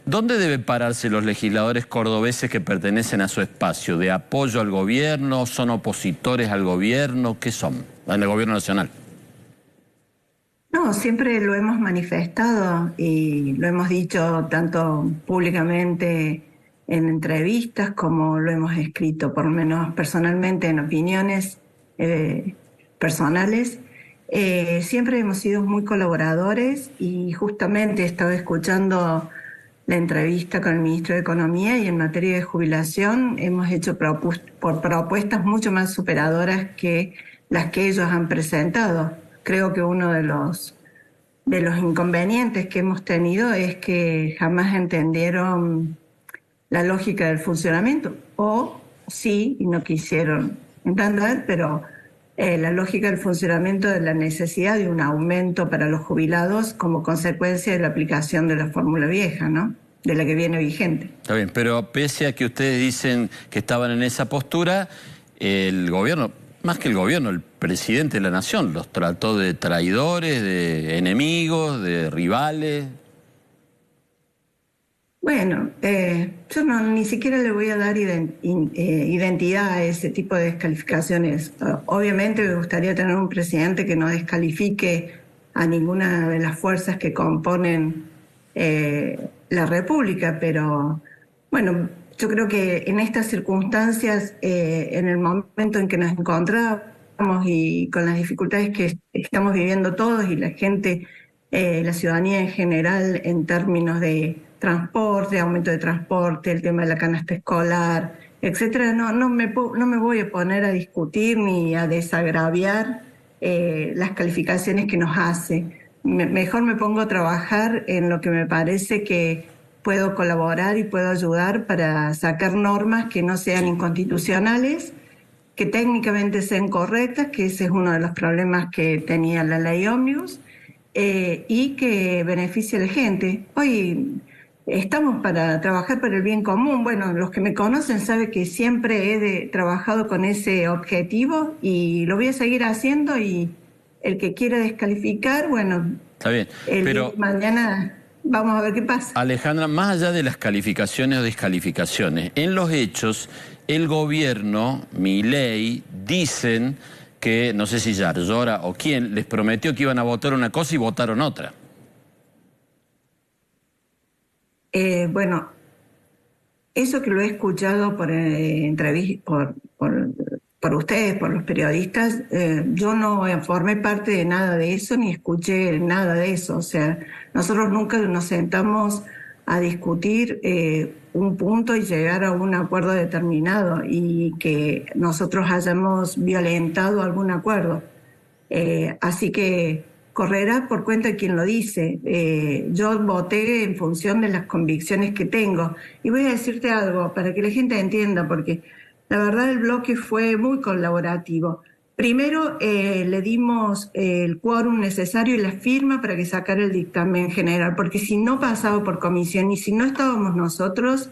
¿Dónde deben pararse los legisladores cordobeses que pertenecen a su espacio? ¿De apoyo al gobierno? ¿Son opositores al gobierno? ¿Qué son? ¿Al gobierno nacional? No, siempre lo hemos manifestado y lo hemos dicho tanto públicamente en entrevistas como lo hemos escrito, por lo menos personalmente en opiniones personales. Siempre hemos sido muy colaboradores y justamente estaba escuchando la entrevista con el ministro de Economía y en materia de jubilación hemos hecho propuestas mucho más superadoras que las que ellos han presentado. Creo que uno de los inconvenientes que hemos tenido es que jamás entendieron la lógica del funcionamiento, o sí, y no quisieron entender, pero la lógica del funcionamiento de la necesidad de un aumento para los jubilados como consecuencia de la aplicación de la fórmula vieja, ¿no? De la que viene vigente. Está bien, pero pese a que ustedes dicen que estaban en esa postura, el gobierno, más que el gobierno, el presidente de la nación los trató de traidores, de enemigos, de rivales. Bueno, yo ni siquiera le voy a dar identidad a ese tipo de descalificaciones. Obviamente me gustaría tener un presidente que no descalifique a ninguna de las fuerzas que componen la República, pero bueno, yo creo que en estas circunstancias, en el momento en que nos encontramos y con las dificultades que estamos viviendo todos y la gente, la ciudadanía en general, en términos de transporte, aumento de transporte, el tema de la canasta escolar, etcétera, no me voy a poner a discutir ni a desagraviar las calificaciones que nos hace. Mejor me pongo a trabajar en lo que me parece que puedo colaborar y puedo ayudar para sacar normas que no sean inconstitucionales, que técnicamente sean correctas, que ese es uno de los problemas que tenía la ley ómnibus, y que beneficie a la gente. Hoy estamos para trabajar para el bien común. Bueno, los que me conocen saben que siempre he trabajado con ese objetivo y lo voy a seguir haciendo, y el que quiera descalificar, bueno, está bien, pero mañana vamos a ver qué pasa. Alejandra, más allá de las calificaciones o descalificaciones, en los hechos, el gobierno, Milei, dicen que, no sé si Yarlora o quién, les prometió que iban a votar una cosa y votaron otra. Bueno, eso que lo he escuchado por entrevistas, por ustedes, por los periodistas, yo no formé parte de nada de eso ni escuché nada de eso. O sea, nosotros nunca nos sentamos a discutir un punto y llegar a un acuerdo determinado y que nosotros hayamos violentado algún acuerdo. Así que correrá por cuenta de quien lo dice. Yo voté en función de las convicciones que tengo. Y voy a decirte algo para que la gente entienda, porque la verdad el bloque fue muy colaborativo. Primero le dimos el quórum necesario y la firma para que sacara el dictamen general, porque si no pasaba por comisión y si no estábamos nosotros,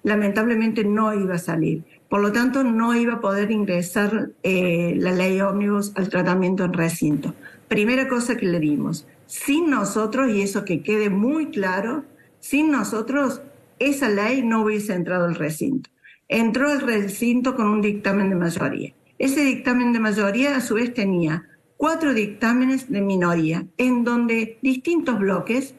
lamentablemente no iba a salir. Por lo tanto, no iba a poder ingresar la ley ómnibus al tratamiento en recinto. Primera cosa que le dimos. Sin nosotros, y eso que quede muy claro, sin nosotros esa ley no hubiese entrado al recinto. Entró al recinto con un dictamen de mayoría. Ese dictamen de mayoría a su vez tenía 4 dictámenes de minoría, en donde distintos bloques,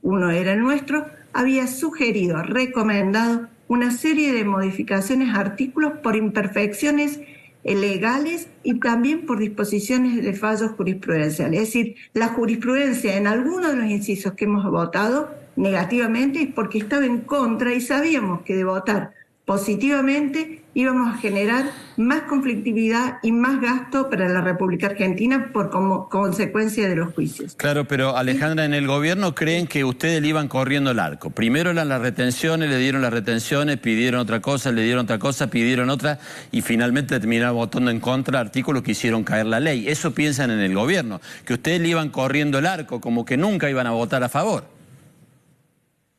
uno era el nuestro, había sugerido, recomendado una serie de modificaciones a artículos por imperfecciones legales y también por disposiciones de fallos jurisprudenciales. Es decir, la jurisprudencia en algunos de los incisos que hemos votado negativamente es porque estaba en contra y sabíamos que de votar positivamente íbamos a generar más conflictividad y más gasto para la República Argentina como consecuencia de los juicios. Claro, pero Alejandra, en el gobierno creen que ustedes le iban corriendo el arco. Primero eran las retenciones, le dieron las retenciones, pidieron otra cosa, le dieron otra cosa, pidieron otra y finalmente terminaron votando en contra artículos que hicieron caer la ley. Eso piensan en el gobierno, que ustedes le iban corriendo el arco, como que nunca iban a votar a favor.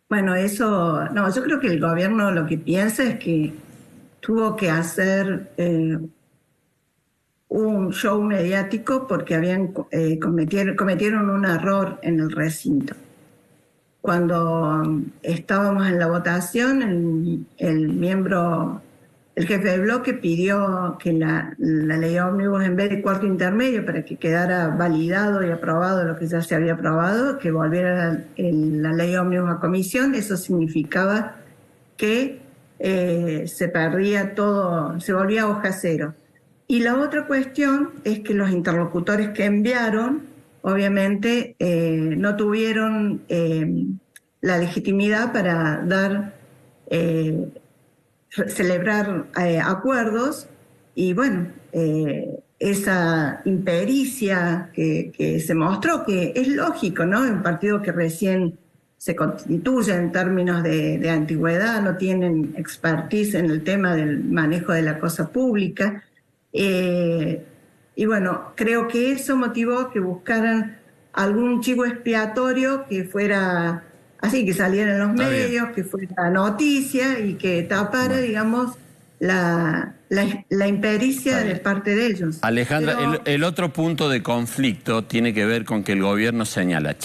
Bueno, eso, no, yo creo que el gobierno lo que piensa es que tuvo que hacer un show mediático porque cometieron un error en el recinto. cuando estábamos en la votación, el jefe de bloque pidió que la ley ómnibus, en vez de cuarto intermedio, para que quedara validado y aprobado lo que ya se había aprobado, que volviera la ley ómnibus a comisión. Eso significaba que se perdía todo, se volvía hoja cero. Y la otra cuestión es que los interlocutores que enviaron, obviamente, no tuvieron la legitimidad para celebrar acuerdos, y bueno, esa impericia que se mostró, que es lógico, ¿no? Un partido que recién se constituye en términos de antigüedad, no tienen expertise en el tema del manejo de la cosa pública. Y bueno, creo que eso motivó que buscaran algún chivo expiatorio que fuera así, que saliera en los medios, que fuera noticia y que tapara, digamos, la impericia de parte de ellos. Alejandra, pero el otro punto de conflicto tiene que ver con que el gobierno señala,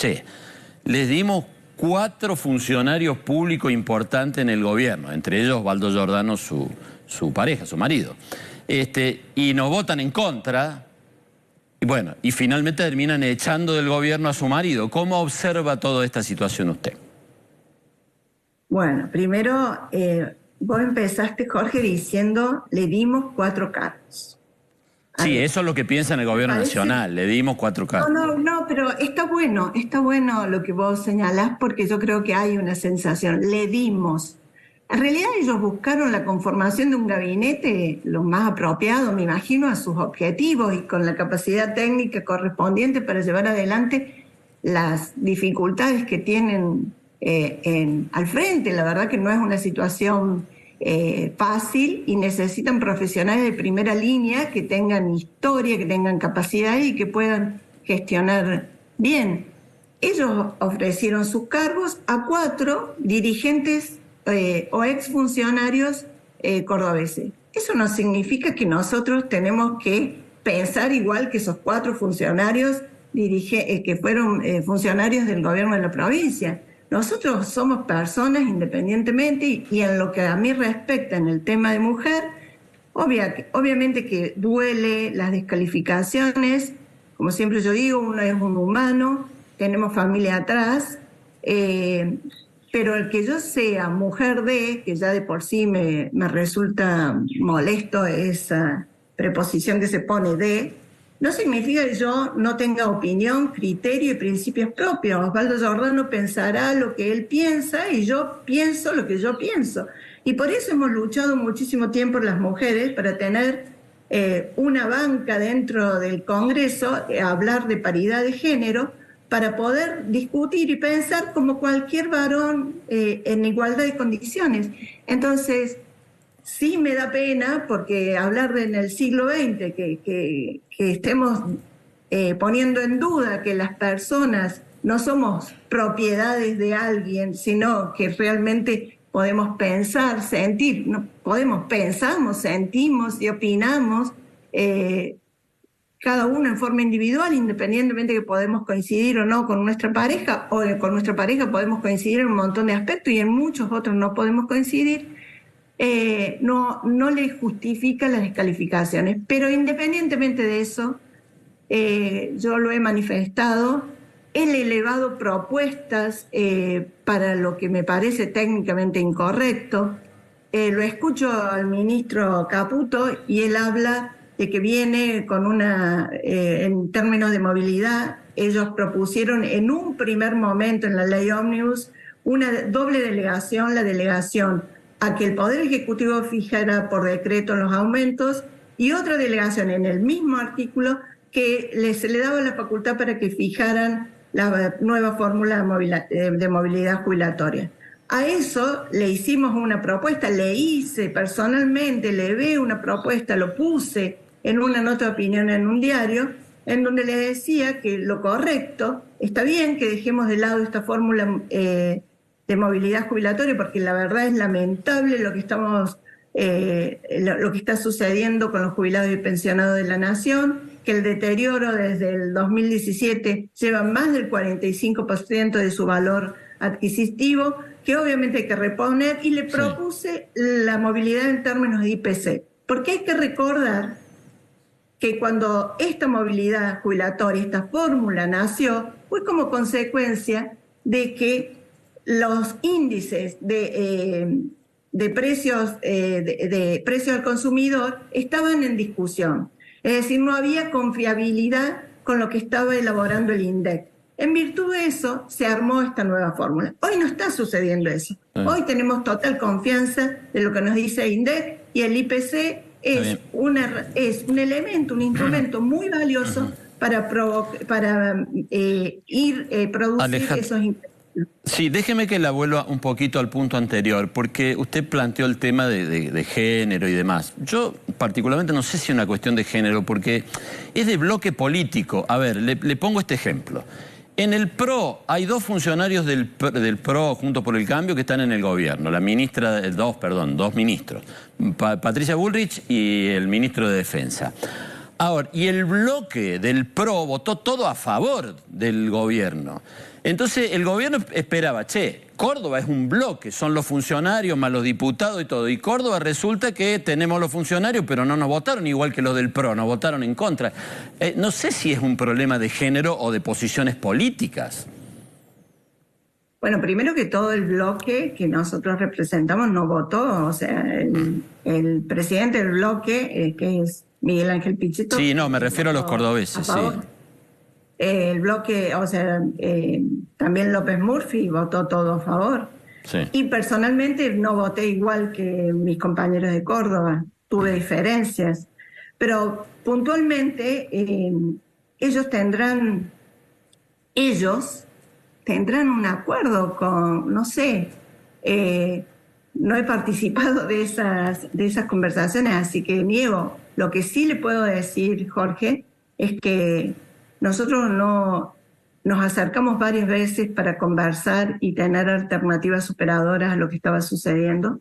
les dimos 4 funcionarios públicos importantes en el gobierno, entre ellos Osvaldo Giordano, su pareja, su marido. Y nos votan en contra, y bueno, y finalmente terminan echando del gobierno a su marido. ¿Cómo observa toda esta situación usted? Bueno, primero, vos empezaste, Jorge, diciendo, le dimos 4 cargos. Sí, eso es lo que piensa en el gobierno nacional, le dimos 4 cargos. No, pero está bueno lo que vos señalás, porque yo creo que hay una sensación, le dimos. En realidad ellos buscaron la conformación de un gabinete lo más apropiado, me imagino, a sus objetivos y con la capacidad técnica correspondiente para llevar adelante las dificultades que tienen al frente. La verdad que no es una situación fácil y necesitan profesionales de primera línea que tengan historia, que tengan capacidad y que puedan gestionar bien. Ellos ofrecieron sus cargos a 4 dirigentes o exfuncionarios cordobeses. Eso no significa que nosotros tenemos que pensar igual que esos 4 funcionarios que fueron funcionarios del gobierno de la provincia. Nosotros somos personas independientemente, y en lo que a mí respecta en el tema de mujer, obviamente que duele las descalificaciones. Como siempre yo digo, uno es un humano, tenemos familia atrás, pero el que yo sea mujer que ya de por sí me resulta molesto esa preposición que se pone no significa que yo no tenga opinión, criterio y principios propios. Osvaldo Giordano pensará lo que él piensa y yo pienso lo que yo pienso. Y por eso hemos luchado muchísimo tiempo las mujeres para tener una banca dentro del Congreso, hablar de paridad de género, para poder discutir y pensar como cualquier varón en igualdad de condiciones. Entonces, sí me da pena, porque hablar en el siglo XX, que estemos poniendo en duda que las personas no somos propiedades de alguien, sino que realmente podemos pensar, sentir, pensamos, sentimos y opinamos, cada uno en forma individual, independientemente que podemos coincidir o no con nuestra pareja, o con nuestra pareja podemos coincidir en un montón de aspectos y en muchos otros no podemos coincidir. No le justifica las descalificaciones, pero independientemente de eso, yo lo he manifestado, he elevado propuestas para lo que me parece técnicamente incorrecto. Lo escucho al ministro Caputo y él habla de que viene con en términos de movilidad, ellos propusieron en un primer momento en la ley ómnibus una doble delegación, la delegación a que el Poder Ejecutivo fijara por decreto los aumentos, y otra delegación en el mismo artículo que se le daba la facultad para que fijaran la nueva fórmula de movilidad jubilatoria. A eso le hicimos una propuesta, le hice personalmente, le ve una propuesta, lo puse en una nota de opinión en un diario, en donde le decía que lo correcto, está bien que dejemos de lado esta fórmula de movilidad jubilatoria, porque la verdad es lamentable lo que está sucediendo con los jubilados y pensionados de la Nación, que el deterioro desde el 2017 lleva más del 45% de su valor adquisitivo que obviamente hay que reponer, y le propuse la movilidad en términos de IPC. Porque hay que recordar que cuando esta movilidad jubilatoria, esta fórmula nació, fue como consecuencia de que los índices de precios al consumidor estaban en discusión. Es decir, no había confiabilidad con lo que estaba elaborando el INDEC. En virtud de eso se armó esta nueva fórmula. Hoy no está sucediendo eso. Hoy tenemos total confianza de lo que nos dice INDEC, y el IPC es un elemento, un instrumento muy valioso para producir esos ingresos. Sí, déjeme que la vuelva un poquito al punto anterior, porque usted planteó el tema de género y demás. Yo particularmente no sé si es una cuestión de género, porque es de bloque político. A ver, le pongo este ejemplo. En el PRO hay dos funcionarios del PRO, Juntos por el Cambio, que están en el gobierno. La ministra, dos ministros, Patricia Bullrich y el ministro de Defensa. Ahora, y el bloque del PRO votó todo a favor del gobierno. Entonces el gobierno esperaba, Córdoba es un bloque, son los funcionarios más los diputados y todo. Y Córdoba resulta que tenemos los funcionarios, pero no nos votaron igual que los del PRO, nos votaron en contra. No sé si es un problema de género o de posiciones políticas. Bueno, primero que todo el bloque que nosotros representamos no votó. O sea, el presidente del bloque, que es Miguel Ángel Pichetto. Sí, no, me refiero a los cordobeses, sí. El bloque, o sea, también López Murphy votó todo a favor. Sí. Y personalmente no voté igual que mis compañeros de Córdoba, tuve diferencias. Pero puntualmente ellos tendrán un acuerdo con, no sé, no he participado de esas conversaciones, así que niego. Lo que sí le puedo decir, Jorge, es que nosotros nos acercamos varias veces para conversar y tener alternativas superadoras a lo que estaba sucediendo.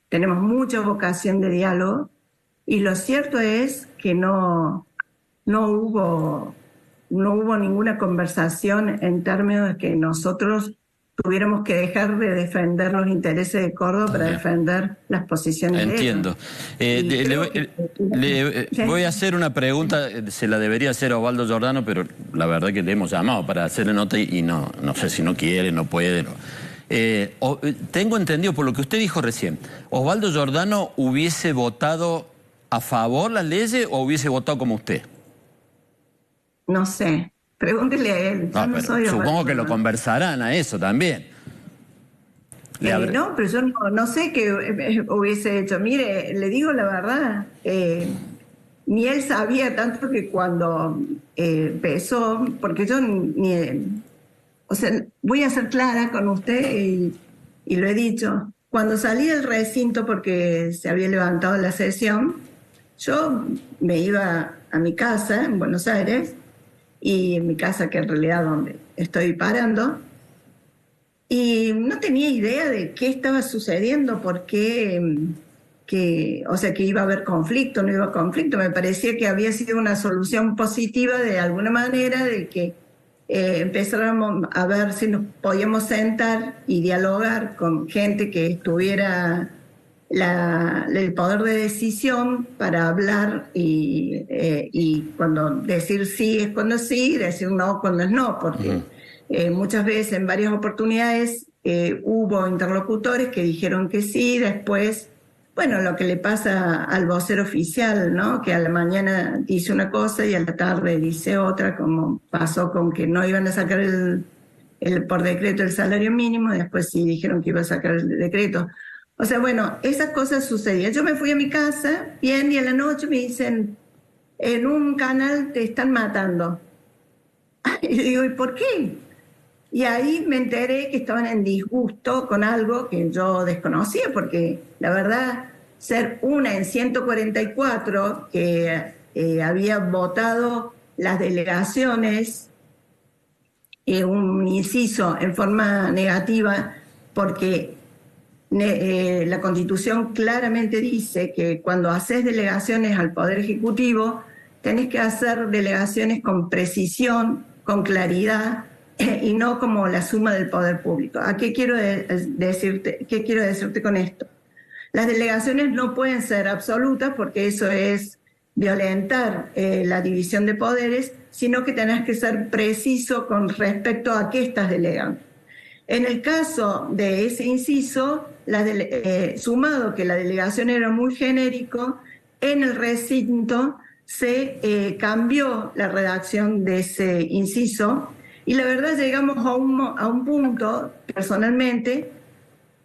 Tenemos mucha vocación de diálogo, y lo cierto es que no hubo ninguna conversación en términos de que nosotros tuviéramos que dejar de defender los intereses de Córdoba para defender las posiciones Entiendo. Voy a hacer una pregunta, se la debería hacer a Osvaldo Giordano, pero la verdad que le hemos llamado para hacerle nota y no sé si no quiere, no puede. Tengo entendido por lo que usted dijo recién, ¿Osvaldo Giordano hubiese votado a favor las leyes o hubiese votado como usted? No sé. Pregúntele a él. Supongo que lo conversarán a eso también. No, pero yo no sé qué hubiese hecho. Mire, le digo la verdad, ni él sabía, tanto que cuando empezó, porque yo o sea, voy a ser clara con usted y lo he dicho. Cuando salí del recinto, porque se había levantado la sesión, yo me iba a mi casa en Buenos Aires, y en mi casa, que en realidad donde estoy parando, y no tenía idea de qué estaba sucediendo, porque o sea, que iba a haber conflicto, no iba a conflicto. Me parecía que había sido una solución positiva de alguna manera, de que empezáramos a ver si nos podíamos sentar y dialogar con gente que tuviera el poder de decisión para hablar, y cuando decir sí es cuando sí, decir no cuando es no, porque muchas veces, en varias oportunidades, hubo interlocutores que dijeron que sí, después, bueno, lo que le pasa al vocero oficial, ¿no? Que a la mañana dice una cosa y a la tarde dice otra, como pasó con que no iban a sacar por decreto el salario mínimo, y después sí dijeron que iba a sacar el decreto. O sea, bueno, esas cosas sucedían. Yo me fui a mi casa, bien, y a la noche me dicen, en un canal te están matando. Y digo, ¿y por qué? Y ahí me enteré que estaban en disgusto con algo que yo desconocía, porque la verdad, ser una en 144 que había votado las delegaciones, un inciso en forma negativa, porque la Constitución claramente dice que cuando haces delegaciones al Poder Ejecutivo, tenés que hacer delegaciones con precisión, con claridad, y no como la suma del poder público. ¿A qué quiero decirte con esto? Las delegaciones no pueden ser absolutas porque eso es violentar la división de poderes, sino que tenés que ser preciso con respecto a qué estás delegando. En el caso de ese inciso, sumado que la delegación era muy genérico, en el recinto se cambió la redacción de ese inciso y la verdad llegamos a un punto, personalmente,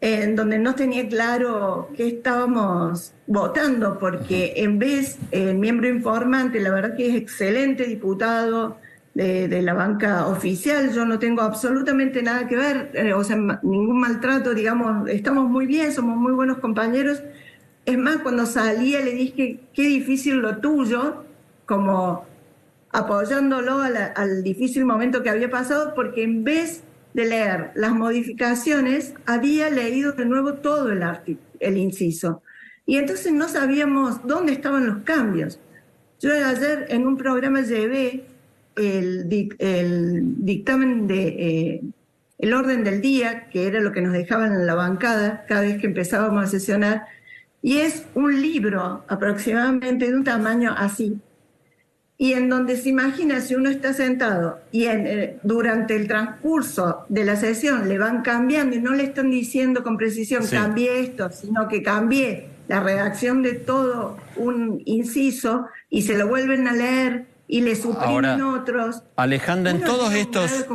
en donde no tenía claro qué estábamos votando, porque en vez, el miembro informante, la verdad que es excelente diputado de la banca oficial, yo no tengo absolutamente nada que ver, o sea, ningún maltrato, digamos, estamos muy bien, somos muy buenos compañeros. Es más, cuando salía le dije, qué difícil lo tuyo, como apoyándolo al difícil momento que había pasado, porque en vez de leer las modificaciones, había leído de nuevo todo el inciso. Y entonces no sabíamos dónde estaban los cambios. Yo ayer en un programa llevé el dictamen el orden del día, que era lo que nos dejaban en la bancada cada vez que empezábamos a sesionar, y es un libro aproximadamente de un tamaño así, y en donde se imagina si uno está sentado y durante el transcurso de la sesión le van cambiando y no le están diciendo con precisión, sí, cambié esto, sino que cambié la redacción de todo un inciso y se lo vuelven a leer y le suprimen otros. Alejandra, en todos estos...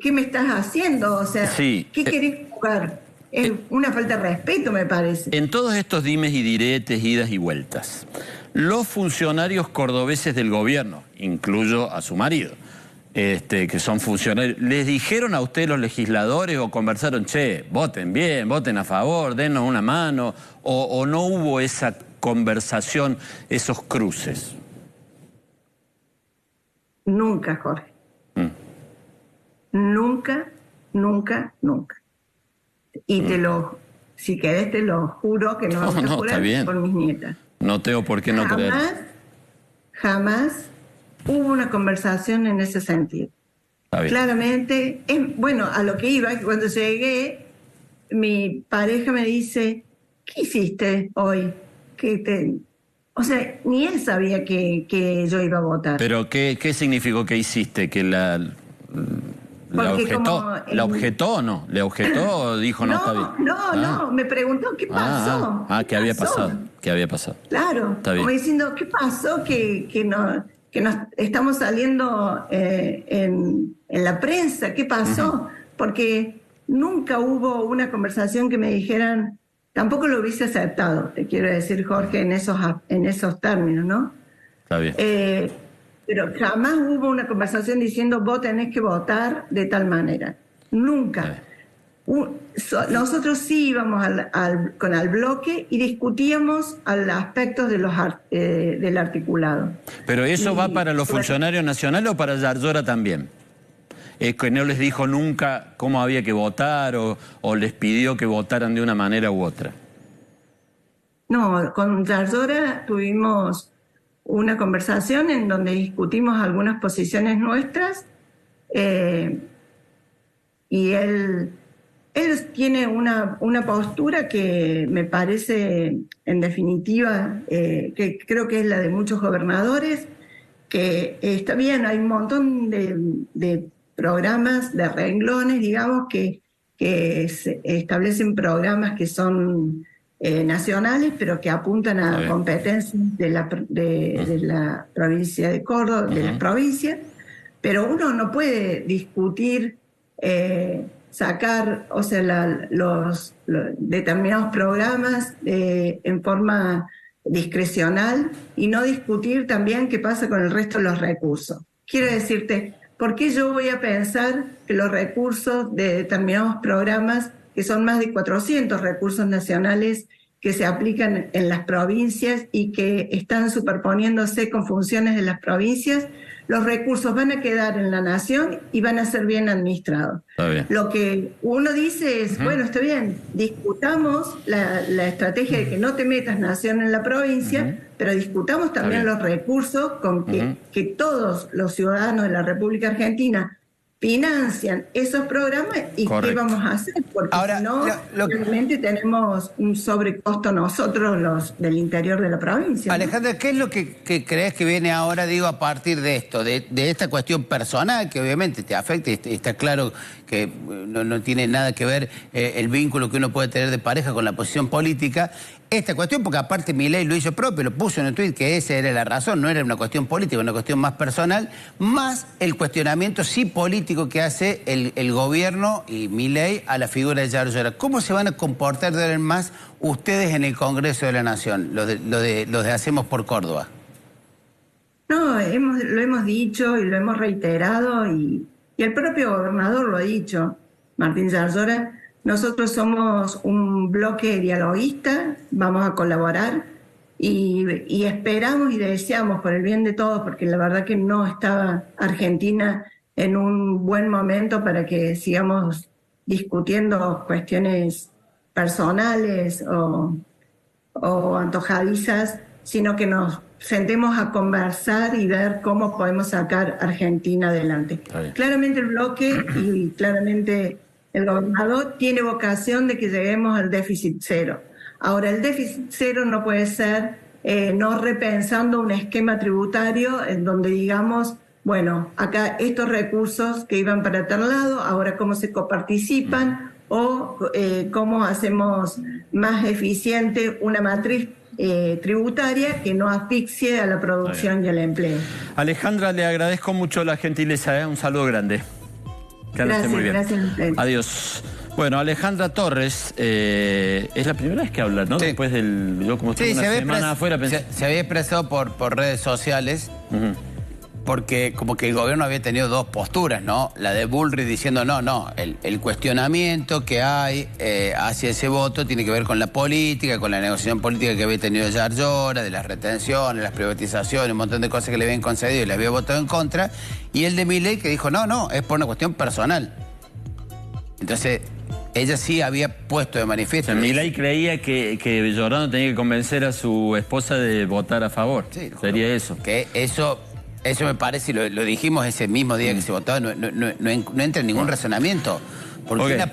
¿Qué me estás haciendo? O sea, sí, ¿qué querés jugar? Es una falta de respeto, me parece. En todos estos dimes y diretes, idas y vueltas, los funcionarios cordobeses del gobierno, incluyo a su marido, que son funcionarios, ¿les dijeron a ustedes los legisladores o conversaron, che, voten bien, voten a favor, dennos una mano, o no hubo esa conversación, esos cruces? Nunca, Jorge. Nunca, nunca, nunca. Y si querés te lo juro que no vamos a jurar por mis nietas. No tengo por qué no creer. Jamás hubo una conversación en ese sentido. Claramente, bueno, a lo que iba, cuando llegué, mi pareja me dice, ¿qué hiciste hoy? O sea, ni él sabía que yo iba a votar. ¿Pero qué significó que hiciste? ¿Que la objetó o no? ¿Le objetó o dijo no está bien? No, me preguntó qué pasó. ¿Qué había pasado? ¿Qué había pasado? Claro, como diciendo, ¿qué pasó que nos estamos saliendo en la prensa? ¿Qué pasó? Porque nunca hubo una conversación que me dijeran, tampoco lo hubiese aceptado, te quiero decir, Jorge, en esos términos, ¿no? Está bien. Pero jamás hubo una conversación diciendo vos tenés que votar de tal manera. Nunca. Nosotros sí íbamos al bloque y discutíamos al aspectos del articulado. ¿Pero eso va para los funcionarios nacionales o para Yarlora también? ¿Es que no les dijo nunca cómo había que votar o les pidió que votaran de una manera u otra? No, con Yarlora tuvimos una conversación en donde discutimos algunas posiciones nuestras y él tiene una postura que me parece, en definitiva, que creo que es la de muchos gobernadores, que está bien, hay un montón de programas, de renglones, digamos, que se establecen programas que son nacionales, pero que apuntan a competencias de la provincia de Córdoba, de las provincias, pero uno no puede discutir, sacar, o sea, los determinados programas en forma discrecional y no discutir también qué pasa con el resto de los recursos. Quiero decirte, ¿por qué yo voy a pensar que los recursos de determinados programas, que son más de 400 recursos nacionales que se aplican en las provincias y que están superponiéndose con funciones de las provincias, los recursos van a quedar en la nación y van a ser bien administrados? Lo que uno dice es, bueno, está bien, discutamos la estrategia de que no te metas nación en la provincia, pero discutamos también los recursos con que todos los ciudadanos de la República Argentina financian esos programas y Correcto. qué vamos a hacer, porque Ahora, si no, realmente tenemos un sobrecosto nosotros los del interior de la provincia, ¿no? Alejandra, ¿qué es lo que crees que viene ahora, digo, a partir de esto, de esta cuestión personal que obviamente te afecta y está claro que no tiene nada que ver el vínculo que uno puede tener de pareja con la posición política? Esta cuestión, porque aparte Milei lo hizo propio, lo puso en un tuit que esa era la razón, no era una cuestión política, una cuestión más personal, más el cuestionamiento sí político que hace el gobierno y Milei a la figura de Yarlora. ¿Cómo se van a comportar de ahora en más ustedes en el Congreso de la Nación, los de Hacemos por Córdoba? No, lo hemos dicho y lo hemos reiterado y el propio gobernador lo ha dicho, Martín Yarlora. Nosotros somos un bloque dialoguista, vamos a colaborar y esperamos y deseamos por el bien de todos, porque la verdad que no estaba Argentina en un buen momento para que sigamos discutiendo cuestiones personales o antojadizas, sino que nos sentemos a conversar y ver cómo podemos sacar Argentina adelante. Claramente el bloque y claramente el gobernador tiene vocación de que lleguemos al déficit cero. Ahora, el déficit cero no puede ser no repensando un esquema tributario en donde digamos, bueno, acá estos recursos que iban para tal lado, ahora cómo se coparticipan o cómo hacemos más eficiente una matriz tributaria que no asfixie a la producción y al empleo. Alejandra, le agradezco mucho la gentileza, un saludo grande. Que andes muy bien. Gracias a usted. Adiós. Bueno, Alejandra Torres, es la primera vez que habla, ¿no? Sí. Después del... Yo como estuve una semana afuera pensé... Se había expresado por redes sociales, porque como que el gobierno había tenido dos posturas, ¿no? La de Bullrich diciendo, no, el cuestionamiento que hay hacia ese voto tiene que ver con la política, con la negociación política que había tenido Yarlora, de las retenciones, las privatizaciones, un montón de cosas que le habían concedido y le había votado en contra, y el de Milei que dijo, no, es por una cuestión personal. Entonces, ella sí había puesto de manifiesto. O sea, Milei creía que Giordano tenía que convencer a su esposa de votar a favor. Sí, sería eso. Que eso me parece, y lo dijimos ese mismo día que se votaba, no entra en ningún razonamiento. Porque